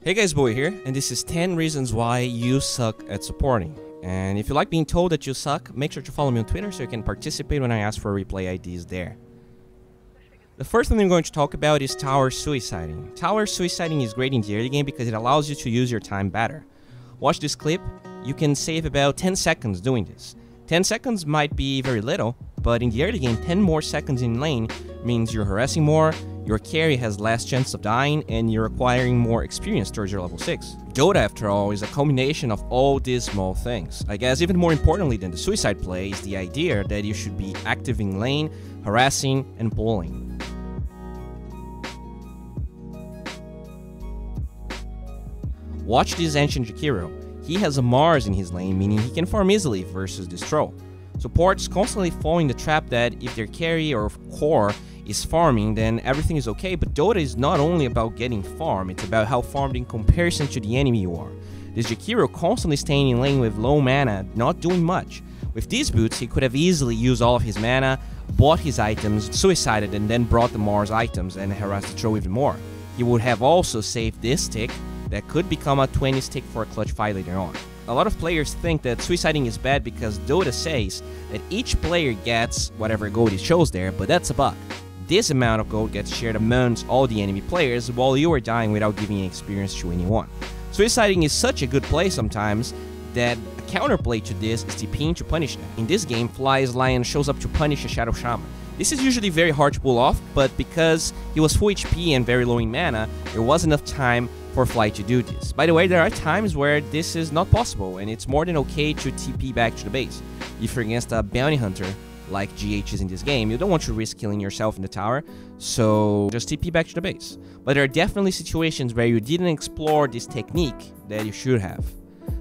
Hey guys, D.Bowie here, and this is 10 reasons why you suck at supporting. And if you like being told that you suck, make sure to follow me on Twitter so you can participate when I ask for replay IDs there. The first thing I'm going to talk about is tower suiciding. Tower suiciding is great in the early game because it allows you to use your time better. Watch this clip. You can save about 10 seconds doing this. 10 seconds might be very little, but in the early game, 10 more seconds in lane means you're harassing more, your carry has less chance of dying, and you're acquiring more experience towards your level 6. Dota, after all, is a combination of all these small things. I guess even more importantly than the suicide play is the idea that you should be active in lane, harassing, and pulling. Watch this ancient Jakiro. He has a Mars in his lane, meaning he can farm easily versus this troll. Supports constantly fall in the trap that if their carry or core is farming, then everything is okay, but Dota is not only about getting farm, it's about how farmed in comparison to the enemy you are. This Jakiro constantly staying in lane with low mana, not doing much. With these boots, he could have easily used all of his mana, bought his items, suicided, and then brought the Mars items and harassed the troll even more. He would have also saved this tick that could become a 20 stick for a clutch fight later on. A lot of players think that suiciding is bad because Dota says that each player gets whatever gold it shows there, but that's a bug. This amount of gold gets shared amongst all the enemy players while you are dying without giving any experience to anyone. Suiciding is such a good play sometimes that a counterplay to this is TPing to punish that. In this game, Fly's Lion shows up to punish a Shadow Shaman. This is usually very hard to pull off, but because he was full HP and very low in mana, there was enough time for Fly to do this. By the way, there are times where this is not possible, and it's more than okay to TP back to the base. If you're against a bounty hunter, like GH is in this game, you don't want to risk killing yourself in the tower, so just TP back to the base. But there are definitely situations where you didn't explore this technique that you should have.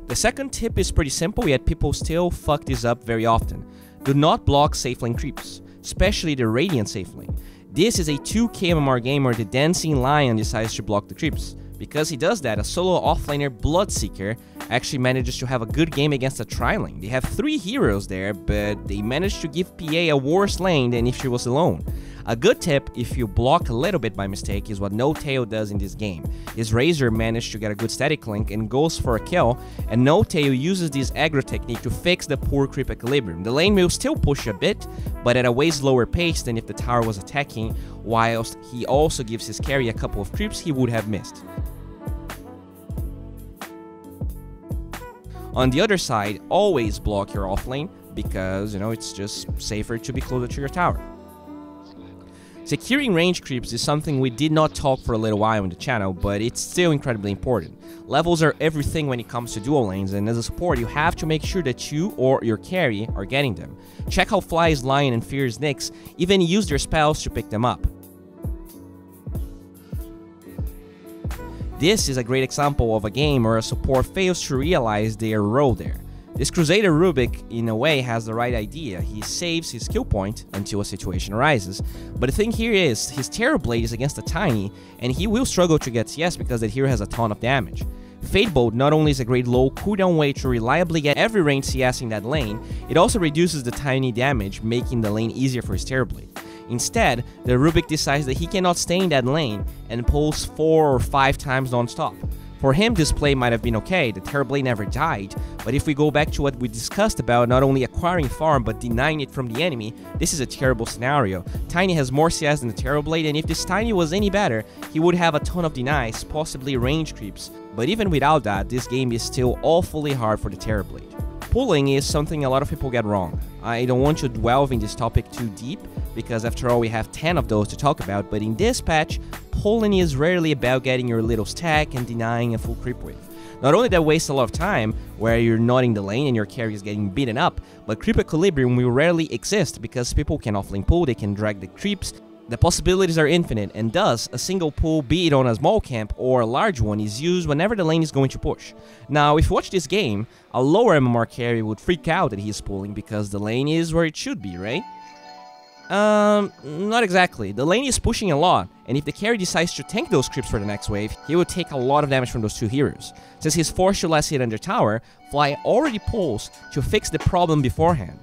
The second tip is pretty simple, yet people still fuck this up very often. Do not block safe lane creeps, especially the Radiant safe lane. This is a 2k MMR game where the Dancing Lion decides to block the creeps. Because he does that, a solo offlaner Bloodseeker actually manages to have a good game against a tri-lane. They have 3 heroes there, but they managed to give PA a worse lane than if she was alone. A good tip, if you block a little bit by mistake, is what No Tail does in this game. His Razor managed to get a good static link and goes for a kill, and No Tail uses this aggro technique to fix the poor creep equilibrium. The lane will still push a bit, but at a way slower pace than if the tower was attacking, whilst he also gives his carry a couple of creeps he would have missed. On the other side, always block your offlane because, it's just safer to be closer to your tower. Securing range creeps is something we did not talk for a little while in the channel, but it's still incredibly important. Levels are everything when it comes to dual lanes, and as a support, you have to make sure that you or your carry are getting them. Check how Fly's Lion and Fear's Nyx even use their spells to pick them up. This is a great example of a game where a support fails to realize their role there. This Crusader Rubik, in a way, has the right idea. He saves his skill point until a situation arises, but the thing here is, his Terrorblade is against a Tiny, and he will struggle to get CS because that hero has a ton of damage. Fatebolt not only is a great low cooldown way to reliably get every range CS in that lane, it also reduces the Tiny damage, making the lane easier for his Terrorblade. Instead, the Rubik decides that he cannot stay in that lane and pulls 4 or 5 times non-stop. For him, this play might have been okay, the Terrorblade never died, but if we go back to what we discussed about not only acquiring farm but denying it from the enemy, this is a terrible scenario. Tiny has more CS than the Terrorblade, and if this Tiny was any better, he would have a ton of denies, possibly range creeps. But even without that, this game is still awfully hard for the Terrorblade. Pulling is something a lot of people get wrong. I don't want to delve in this topic too deep, because after all we have 10 of those to talk about, but in this patch, pulling is rarely about getting your little stack and denying a full creep wave. Not only that wastes a lot of time, where you're not in the lane and your carry is getting beaten up, but creep equilibrium will rarely exist because people can offlane pull, they can drag the creeps. The possibilities are infinite, and thus, a single pull, be it on a small camp or a large one, is used whenever the lane is going to push. Now, if you watch this game, a lower MMR carry would freak out that he's pulling because the lane is where it should be, right? Not exactly. The lane is pushing a lot, and if the carry decides to tank those creeps for the next wave, he will take a lot of damage from those 2 heroes. Since he's forced to last hit under tower, Fly already pulls to fix the problem beforehand.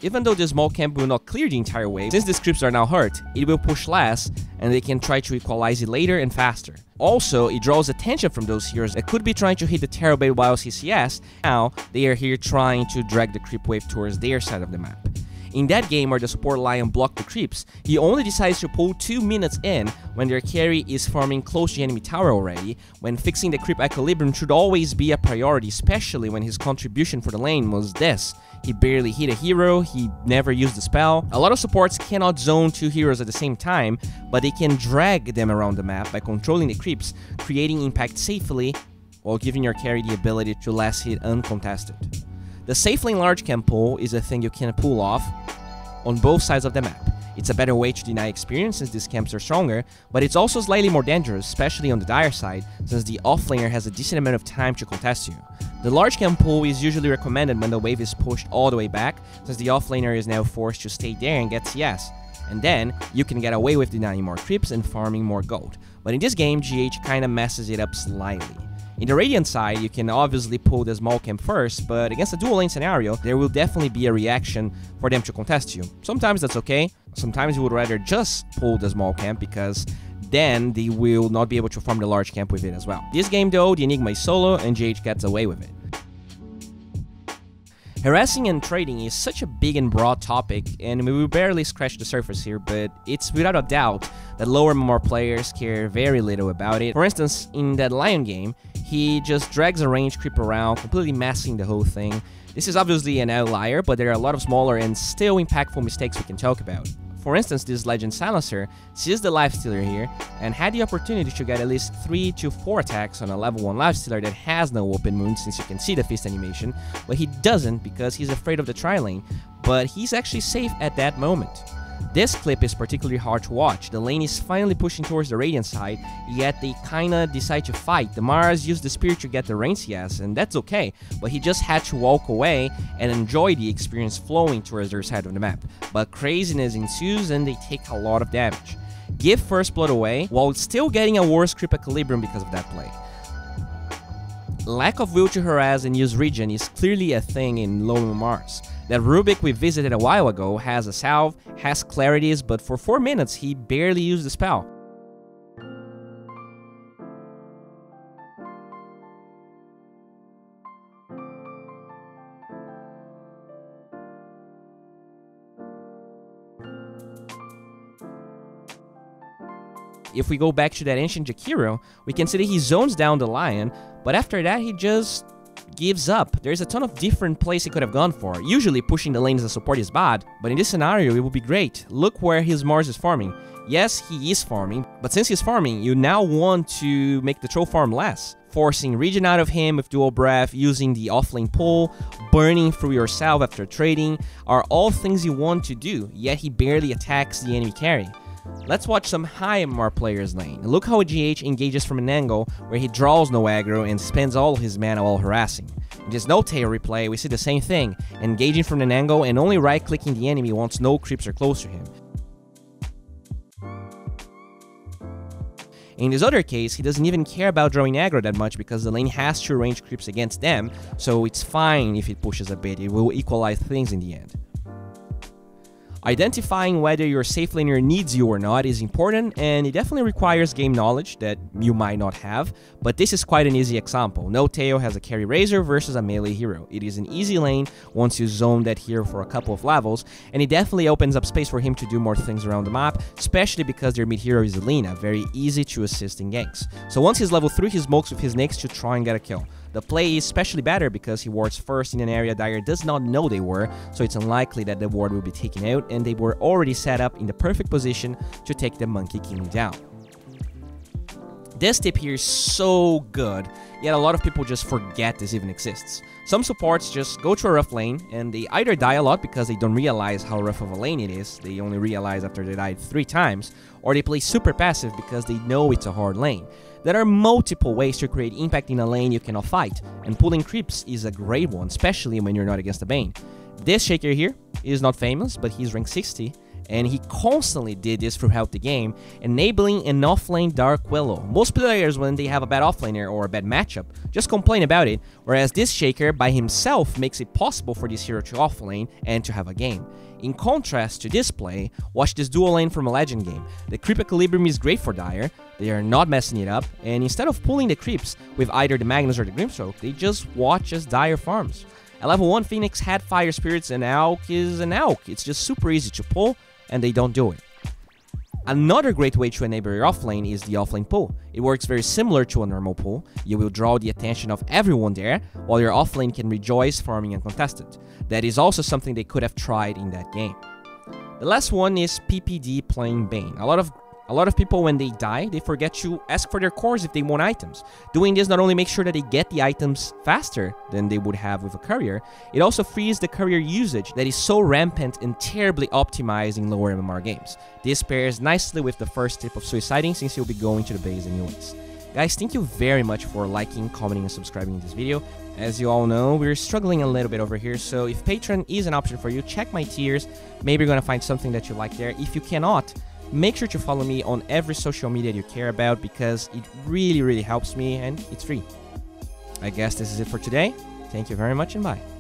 Even though the small camp will not clear the entire wave, since these creeps are now hurt, it will push less, and they can try to equalize it later and faster. Also, it draws attention from those heroes that could be trying to hit the Terror Bait while CCS. Now, they are here trying to drag the creep wave towards their side of the map. In that game where the support Lion blocked the creeps, he only decides to pull 2 minutes in when their carry is farming close to the enemy tower already, when fixing the creep equilibrium should always be a priority, especially when his contribution for the lane was this. He barely hit a hero, he never used the spell. A lot of supports cannot zone 2 heroes at the same time, but they can drag them around the map by controlling the creeps, creating impact safely, while giving your carry the ability to last hit uncontested. The safe lane large camp pull is a thing you can pull off on both sides of the map. It's a better way to deny experience since these camps are stronger, but it's also slightly more dangerous, especially on the dire side, since the offlaner has a decent amount of time to contest you. The large camp pull is usually recommended when the wave is pushed all the way back, since the offlaner is now forced to stay there and get CS. And then, you can get away with denying more creeps and farming more gold. But in this game, GH kinda messes it up slightly. In the Radiant side, you can obviously pull the small camp first, but against a dual lane scenario, there will definitely be a reaction for them to contest you. Sometimes that's okay, sometimes you would rather just pull the small camp because then they will not be able to farm the large camp with it as well. This game though, the Enigma is solo and GH gets away with it. Harassing and trading is such a big and broad topic, and we will barely scratch the surface here, but it's without a doubt that lower MMR players care very little about it. For instance, in that Lion game, he just drags a range creep around, completely messing the whole thing. This is obviously an outlier, but there are a lot of smaller and still impactful mistakes we can talk about. For instance, this Legend Silencer sees the lifestealer here and had the opportunity to get at least 3 to 4 attacks on a level 1 lifestealer that has no open wound, since you can see the fist animation, but he doesn't because he's afraid of the tri-lane, but he's actually safe at that moment. This clip is particularly hard to watch. The lane is finally pushing towards the Radiant side, yet they kinda decide to fight. The Mars used the Spirit to get the range CS, and that's okay, but he just had to walk away and enjoy the experience flowing towards their side of the map. But craziness ensues and they take a lot of damage. Give First Blood away, while still getting a worse creep equilibrium because of that play. Lack of will to harass and use regen is clearly a thing in low MMRs. That Rubik we visited a while ago has a salve, has clarities, but for 4 minutes he barely used the spell. If we go back to that ancient Jakiro, we can see that he zones down the Lion, but after that he just gives up. There's a ton of different plays he could have gone for. Usually pushing the lane as a support is bad, but in this scenario it would be great. Look where his Mars is farming. Yes, he is farming, but since he's farming, you now want to make the troll farm less. Forcing regen out of him with dual breath, using the offlane pull, burning through yourself after trading, are all things you want to do, yet he barely attacks the enemy carry. Let's watch some high MMR players lane. Look how GH engages from an angle where he draws no aggro and spends all his mana while harassing. In this No Tail replay, we see the same thing, engaging from an angle and only right-clicking the enemy once no creeps are close to him. In this other case, he doesn't even care about drawing aggro that much because the lane has 2 range creeps against them, so it's fine if it pushes a bit, it will equalize things in the end. Identifying whether your safe laner needs you or not is important, and it definitely requires game knowledge that you might not have, but this is quite an easy example. No Tail has a carry Razor versus a melee hero. It is an easy lane once you zone that hero for a couple of levels, and it definitely opens up space for him to do more things around the map, especially because their mid hero is Alina, very easy to assist in ganks. So once he's level 3, he smokes with his Nyx to try and get a kill. The play is especially better because he wards first in an area Dire does not know they were, so it's unlikely that the ward will be taken out, and they were already set up in the perfect position to take the Monkey King down. This tip here is so good, yet a lot of people just forget this even exists. Some supports just go to a rough lane, and they either die a lot because they don't realize how rough of a lane it is, they only realize after they died 3 times, or they play super passive because they know it's a hard lane. There are multiple ways to create impact in a lane you cannot fight, and pulling creeps is a great one, especially when you're not against a Bane. This Shaker here is not famous, but he's rank 60, and he constantly did this throughout the game, enabling an offlane Dark Willow. Most players, when they have a bad offlaner or a bad matchup, just complain about it, whereas this Shaker by himself makes it possible for this hero to offlane and to have a game. In contrast to this play, watch this dual lane from a Legend game. The creep equilibrium is great for Dire, they are not messing it up, and instead of pulling the creeps with either the Magnus or the Grimstroke, they just watch as Dire farms. At level 1, Phoenix had Fire Spirits, and Auk is an Auk. It's just super easy to pull, and they don't do it. Another great way to enable your offlane is the offlane pull. It works very similar to a normal pull. You will draw the attention of everyone there, while your offlane can rejoice farming uncontested. That is also something they could have tried in that game. The last one is PPD playing Bane. A lot of people, when they die, they forget to ask for their cores if they want items. Doing this not only makes sure that they get the items faster than they would have with a courier, it also frees the courier usage that is so rampant and terribly optimized in lower MMR games. This pairs nicely with the first tip of suiciding, since you'll be going to the base anyways. Guys, thank you very much for liking, commenting, and subscribing to this video. As you all know, we're struggling a little bit over here, so if Patreon is an option for you, check my tiers. Maybe you're gonna find something that you like there. If you cannot, make sure to follow me on every social media you care about, because it really helps me and it's free. I guess this is it for today. Thank you very much and bye.